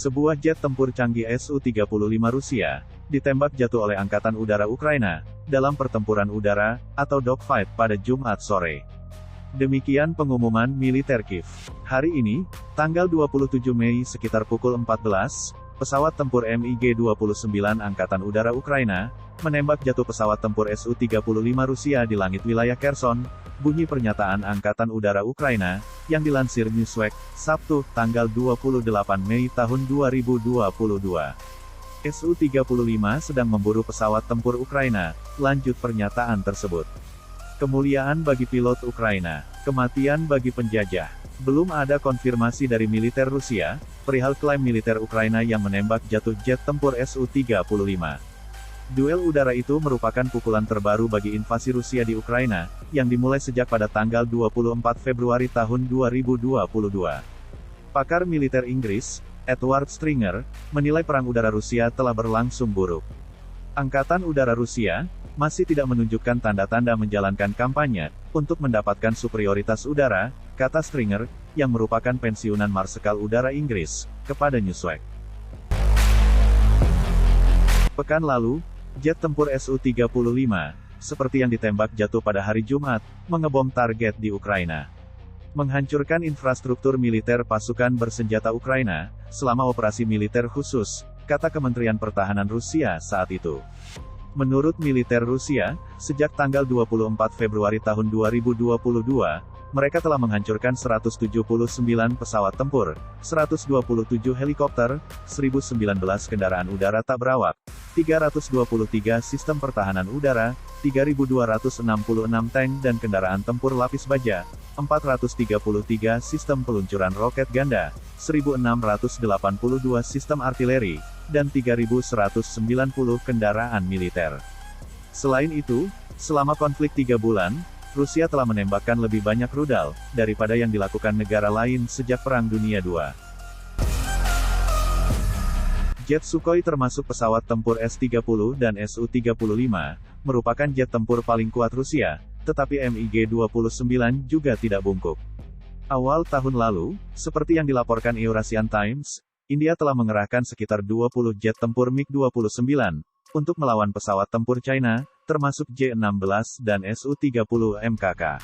Sebuah jet tempur canggih Su-35 Rusia, ditembak jatuh oleh Angkatan Udara Ukraina, dalam pertempuran udara, atau dogfight pada Jumat sore. Demikian pengumuman militer Kiev. Hari ini, tanggal 27 Mei sekitar pukul 14, pesawat tempur MiG-29 Angkatan Udara Ukraina, menembak jatuh pesawat tempur Su-35 Rusia di langit wilayah Kherson, bunyi pernyataan Angkatan Udara Ukraina, yang dilansir Newsweek, Sabtu, tanggal 28 Mei tahun 2022. Su-35 sedang memburu pesawat tempur Ukraina, lanjut pernyataan tersebut. Kemuliaan bagi pilot Ukraina, kematian bagi penjajah. Belum ada konfirmasi dari militer Rusia, perihal klaim militer Ukraina yang menembak jatuh jet tempur Su-35. Duel udara itu merupakan pukulan terbaru bagi invasi Rusia di Ukraina, yang dimulai sejak pada tanggal 24 Februari tahun 2022. Pakar militer Inggris, Edward Stringer, menilai perang udara Rusia telah berlangsung buruk. Angkatan Udara Rusia masih tidak menunjukkan tanda-tanda menjalankan kampanye untuk mendapatkan superioritas udara, kata Stringer, yang merupakan pensiunan Marsekal Udara Inggris, kepada Newsweek. Pekan lalu, jet tempur Su-35, seperti yang ditembak jatuh pada hari Jumat, mengebom target di Ukraina. Menghancurkan infrastruktur militer pasukan bersenjata Ukraina, selama operasi militer khusus, kata Kementerian Pertahanan Rusia saat itu. Menurut militer Rusia, sejak tanggal 24 Februari tahun 2022, mereka telah menghancurkan 179 pesawat tempur, 127 helikopter, 1019 kendaraan udara tak berawak, 323 sistem pertahanan udara, 3.266 tank dan kendaraan tempur lapis baja, 433 sistem peluncuran roket ganda, 1.682 sistem artileri, dan 3.190 kendaraan militer. Selain itu, selama konflik 3 bulan, Rusia telah menembakkan lebih banyak rudal daripada yang dilakukan negara lain sejak Perang Dunia II. Jet Sukhoi termasuk pesawat tempur S-30 dan Su-35, merupakan jet tempur paling kuat Rusia, tetapi MiG-29 juga tidak bungkuk. Awal tahun lalu, seperti yang dilaporkan Eurasian Times, India telah mengerahkan sekitar 20 jet tempur MiG-29, untuk melawan pesawat tempur China, termasuk J-16 dan Su-30 MKK.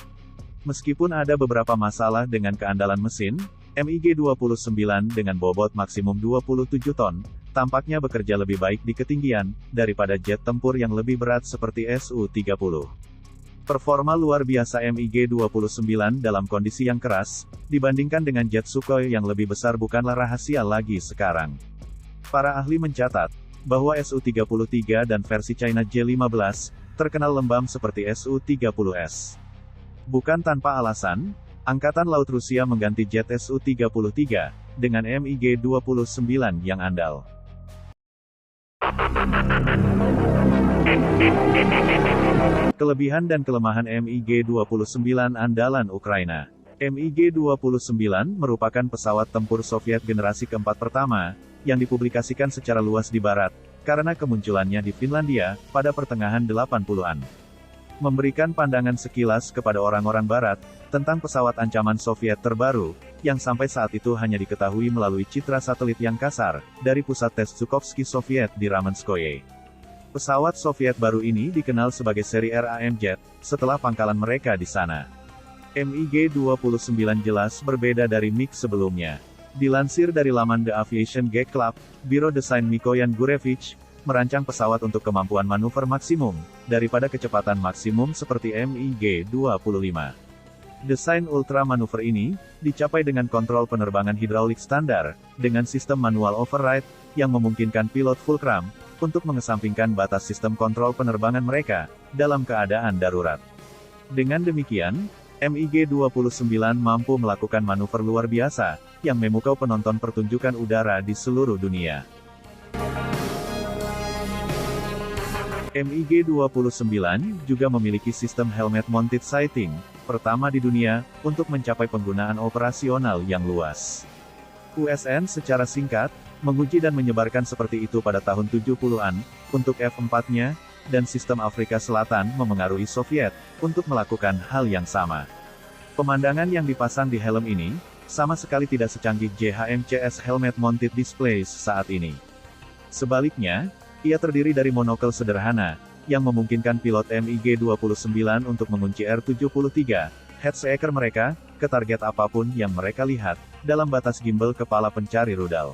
Meskipun ada beberapa masalah dengan keandalan mesin, MiG-29 dengan bobot maksimum 27 ton, tampaknya bekerja lebih baik di ketinggian, daripada jet tempur yang lebih berat seperti Su-30. Performa luar biasa MiG-29 dalam kondisi yang keras, dibandingkan dengan jet Sukhoi yang lebih besar bukanlah rahasia lagi sekarang. Para ahli mencatat, bahwa Su-33 dan versi China J-15, terkenal lembam seperti Su-30S. Bukan tanpa alasan, Angkatan Laut Rusia mengganti jet Su-33, dengan MiG-29 yang andal. Kelebihan dan kelemahan MiG-29 andalan Ukraina. MiG-29 merupakan pesawat tempur Soviet generasi keempat pertama, yang dipublikasikan secara luas di Barat, karena kemunculannya di Finlandia, pada pertengahan 80-an. Memberikan pandangan sekilas kepada orang-orang Barat, tentang pesawat ancaman Soviet terbaru, yang sampai saat itu hanya diketahui melalui citra satelit yang kasar, dari pusat tes Chukovsky Soviet di Ramenskoye. Pesawat Soviet baru ini dikenal sebagai seri RAMjet, setelah pangkalan mereka di sana. MiG-29 jelas berbeda dari MiG sebelumnya. Dilansir dari laman The Aviation Geek Club, Biro Desain Mikoyan Gurevich, merancang pesawat untuk kemampuan manuver maksimum, daripada kecepatan maksimum seperti MiG-25. Desain ultra manuver ini, dicapai dengan kontrol penerbangan hidraulik standar, dengan sistem manual override, yang memungkinkan pilot fulcrum, untuk mengesampingkan batas sistem kontrol penerbangan mereka, dalam keadaan darurat. Dengan demikian, MiG-29 mampu melakukan manuver luar biasa, yang memukau penonton pertunjukan udara di seluruh dunia. MiG-29 juga memiliki sistem helmet mounted sighting, pertama di dunia, untuk mencapai penggunaan operasional yang luas. USN secara singkat, menguji dan menyebarkan seperti itu pada tahun 70-an, untuk F-4-nya, dan sistem Afrika Selatan memengaruhi Soviet, untuk melakukan hal yang sama. Pemandangan yang dipasang di helm ini, sama sekali tidak secanggih JHMCS Helmet Mounted Displays saat ini. Sebaliknya, ia terdiri dari monokel sederhana, yang memungkinkan pilot MiG-29 untuk mengunci R-73, headseeker mereka, ke target apapun yang mereka lihat, dalam batas gimbal kepala pencari rudal.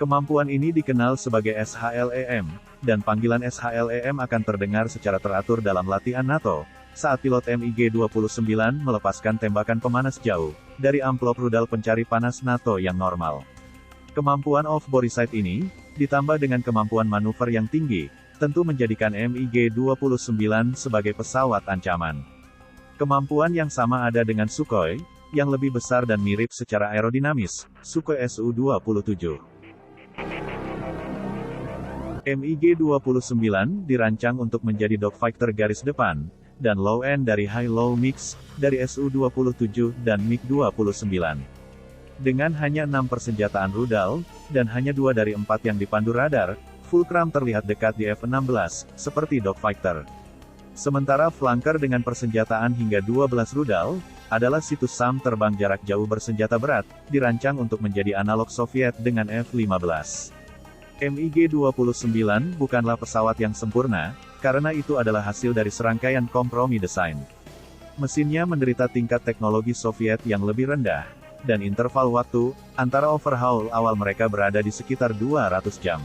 Kemampuan ini dikenal sebagai SHLEM, dan panggilan SHLEM akan terdengar secara teratur dalam latihan NATO, saat pilot MiG-29 melepaskan tembakan pemanas jauh, dari amplop rudal pencari panas NATO yang normal. Kemampuan off-body sight ini, ditambah dengan kemampuan manuver yang tinggi, tentu menjadikan MiG-29 sebagai pesawat ancaman. Kemampuan yang sama ada dengan Sukhoi, yang lebih besar dan mirip secara aerodinamis, Sukhoi Su-27. MiG-29 dirancang untuk menjadi dogfighter garis depan, dan low-end dari high-low mix, dari Su-27 dan MiG-29. Dengan hanya 6 persenjataan rudal, dan hanya 2 dari 4 yang dipandu radar, fulcrum terlihat dekat di F-16, seperti dogfighter. Sementara flanker dengan persenjataan hingga 12 rudal, adalah situs SAM terbang jarak jauh bersenjata berat, dirancang untuk menjadi analog Soviet dengan F-15. MiG-29 bukanlah pesawat yang sempurna, karena itu adalah hasil dari serangkaian kompromi desain. Mesinnya menderita tingkat teknologi Soviet yang lebih rendah, dan interval waktu antara overhaul awal mereka berada di sekitar 200 jam.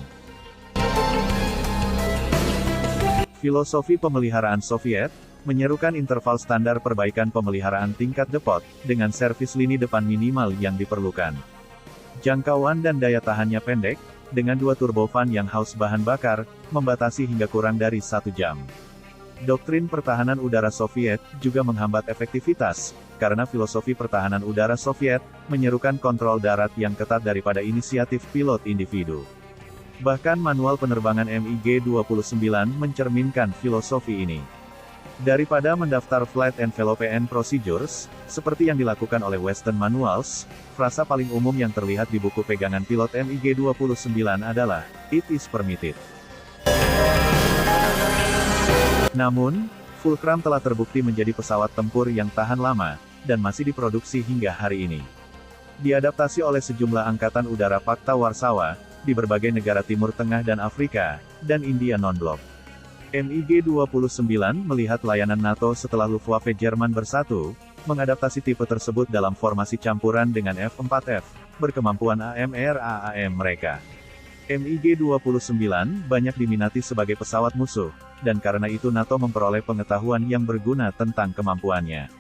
Filosofi pemeliharaan Soviet menyerukan interval standar perbaikan pemeliharaan tingkat depot, dengan servis lini depan minimal yang diperlukan. Jangkauan dan daya tahannya pendek, dengan 2 turbofan yang haus bahan bakar, membatasi hingga kurang dari 1 jam. Doktrin pertahanan udara Soviet juga menghambat efektivitas, karena filosofi pertahanan udara Soviet menyerukan kontrol darat yang ketat daripada inisiatif pilot individu. Bahkan manual penerbangan MiG-29 mencerminkan filosofi ini. Daripada mendaftar Flight Envelope and Procedures, seperti yang dilakukan oleh Western Manuals, frasa paling umum yang terlihat di buku pegangan pilot MiG-29 adalah, "It is permitted." Namun, Fulcrum telah terbukti menjadi pesawat tempur yang tahan lama, dan masih diproduksi hingga hari ini. Diadaptasi oleh sejumlah angkatan udara Pakta Warsawa, di berbagai negara Timur Tengah dan Afrika, dan India non-blok. MiG-29 melihat layanan NATO setelah Luftwaffe Jerman bersatu, mengadaptasi tipe tersebut dalam formasi campuran dengan F-4F, berkemampuan AMRAAM mereka. MiG-29 banyak diminati sebagai pesawat musuh, dan karena itu NATO memperoleh pengetahuan yang berguna tentang kemampuannya.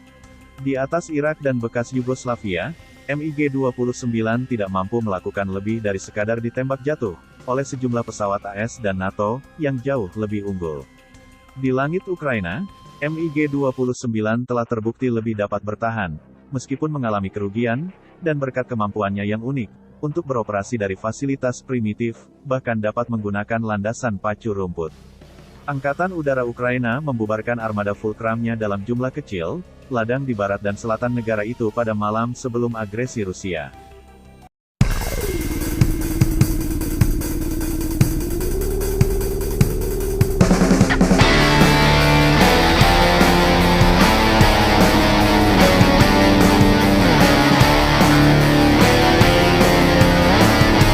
Di atas Irak dan bekas Yugoslavia, MiG-29 tidak mampu melakukan lebih dari sekadar ditembak jatuh, oleh sejumlah pesawat AS dan NATO, yang jauh lebih unggul. Di langit Ukraina, MiG-29 telah terbukti lebih dapat bertahan, meskipun mengalami kerugian, dan berkat kemampuannya yang unik, untuk beroperasi dari fasilitas primitif, bahkan dapat menggunakan landasan pacu rumput. Angkatan Udara Ukraina membubarkan armada Fulcrumnya dalam jumlah kecil, ladang di barat dan selatan negara itu pada malam sebelum agresi Rusia.